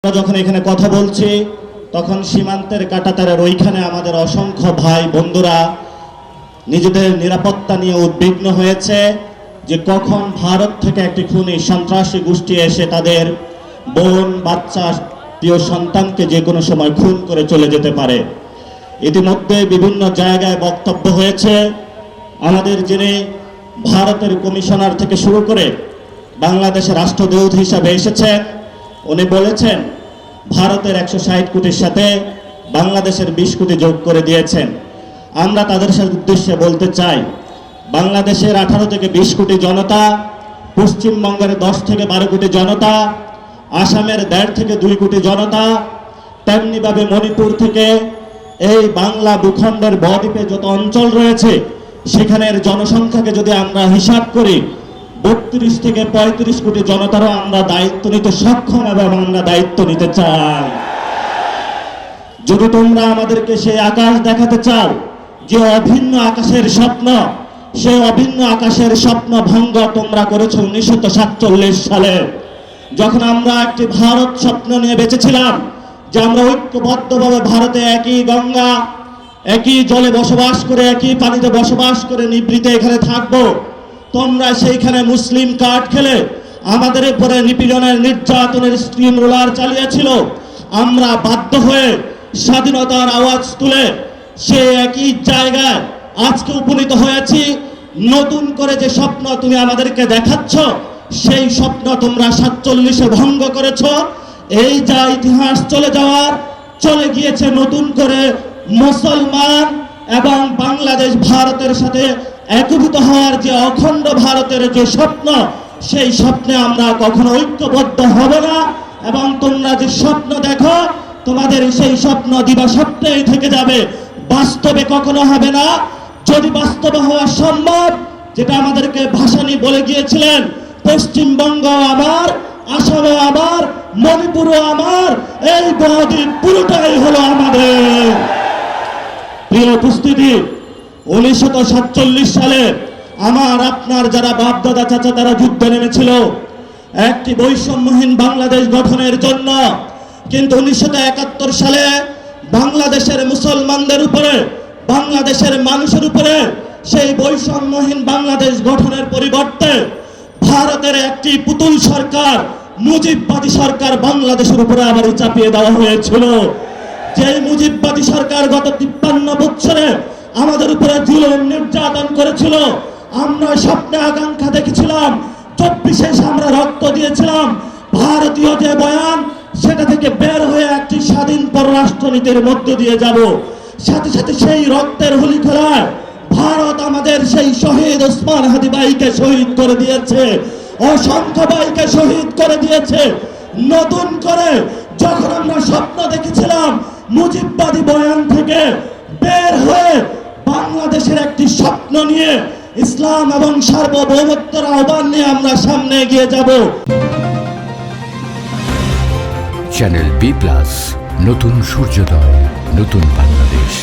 আমরা যখন এখানে কথা বলছি তখন সীমান্তের কাঁটাতারের ওইখানে আমাদের অসংখ্য ভাই বন্ধুরা নিজেদের নিরাপত্তা নিয়ে উদ্বিগ্ন হয়েছে যে কখন ভারত থেকে একটি খুনি সন্ত্রাসী গোষ্ঠী এসে তাদের বোন বাচ্চা প্রিয় সন্তানকে যে কোনো সময় খুন করে চলে যেতে পারে। ইতিমধ্যে বিভিন্ন জায়গায় বক্তব্য হয়েছে। আমাদের যিনি ভারতের কমিশনার থেকে শুরু করে বাংলাদেশের রাষ্ট্রদূত হিসাবে এসেছেন, উনি বলেছেন ভারতের 160 কোটির সাথে বাংলাদেশের 20 কোটি যোগ করে দিয়েছেন। আমরা তাদের উদ্দেশ্যে বলতে চাই, বাংলাদেশের 18 থেকে 20 কোটি জনতা, পশ্চিমবঙ্গের 10 থেকে 12 কোটি জনতা, আসামের 1.5 থেকে 2 কোটি জনতা, তেমনিভাবে মণিপুর থেকে এই বাংলা ভূখণ্ডের বদ্বীপে যত অঞ্চল রয়েছে সেখানের জনসংখ্যাকে যদি আমরা হিসাব করি 32 থেকে 35 কোটি জনতারও আমরা দায়িত্ব নিতে সক্ষম এবং আমরা দায়িত্ব নিতে চাই। যদি তোমরা আমাদেরকে সেই আকাশ দেখাতে চাও যে অভিন্ন আকাশের স্বপ্ন, সেই অভিন্ন আকাশের স্বপ্ন ভঙ্গ তোমরা করেছো 1947 সালে, যখন আমরা একটি ভারত স্বপ্ন নিয়ে বেঁচেছিলাম যে আমরা ঐক্যবদ্ধভাবে ভারতে একই গঙ্গা একই জলে বসবাস করে একই পানিতে বসবাস করে নিভৃতে এখানে থাকবো। তোমরা সেইখানে মুসলিম কার্ড খেলে আমাদের উপরে নিপীড়নের নির্যাতনের স্টিম রোলার চালিয়েছিল। আমরা বাধ্য হয়ে স্বাধীনতার আওয়াজ তুলে সে একই জায়গায় আজকে উপনীত হয়েছি। নতুন করে যে স্বপ্ন তুমি আমাদেরকে দেখাচ্ছ সেই স্বপ্ন তোমরা 47-এ ভঙ্গ করেছ। এই যা ইতিহাস চলে গিয়েছে নতুন করে মুসলমান এবং বাংলাদেশ ভারতের সাথে একীভূত হওয়ার যে অখণ্ড ভারতের যে স্বপ্ন, সেই স্বপ্নে আমরা কখনো ঐক্যবদ্ধ হব না। এবং তোমরা যে স্বপ্ন দেখো তোমাদের সেই স্বপ্ন দিবা স্বপ্নেই থেকে যাবে, বাস্তবে কখনো হবে না। যদি বাস্তবে হওয়া সম্ভব, যেটা আমাদেরকে ভাসানী বলে গিয়েছিলেন, পশ্চিমবঙ্গ আমার, আসামও আমার, মণিপুরও আমার, এই বদ্বীপ পুরোটাই হলো আমাদের। প্রিয় উপস্থিতি, 1947 সালে আমার আপনার যারা বাপ দাদা চাচা তারা যুদ্ধে নেমেছিল একটি বৈষম্যহীন বাংলাদেশ গঠনের জন্য, কিন্তু 1971 সালে বাংলাদেশের মুসলমানদের উপরে, বাংলাদেশের মানুষের উপরে সেই বৈষম্যহীন বাংলাদেশ গঠনের পরিবর্তে ভারতের একটি পুতুল সরকার, মুজিববাদী সরকার বাংলাদেশের উপরে আবার চাপিয়ে দেওয়া হয়েছিল। যে মুজিববাদী সরকার গত 53 বছরে আমাদের উপরে জুলুম নির্যাতন করেছিল, আমরা স্বপ্নে আকাঙ্ক্ষা দেখেছিলাম 24-এ আমরা রক্ত দিয়েছিলাম। ভারতীয় যে বয়ান সেটা থেকে বের হয়ে একটি স্বাধীন পররাষ্ট্রনীতির মধ্য দিয়ে যাব। সাথে সাথে সেই রক্তের হোলি খেলায় ভারত আমাদের সেই শহীদ ওসমান হাদি ভাইকে শহীদ করে দিয়েছে, অসংখ্য ভাইকে শহীদ করে দিয়েছে। নতুন করে যখন আমরা স্বপ্ন দেখেছিলাম মুজিববাদী বয়ান থেকে বের হয়ে বাংলাদেশের একটি স্বপ্ন নিয়ে ইসলাম এবং সার্বভৌমত্বের আহ্বান নিয়ে আমরা সামনে এগিয়ে যাব। চ্যানেল বি+, নতুন সূর্যোদয়, নতুন বাংলাদেশ।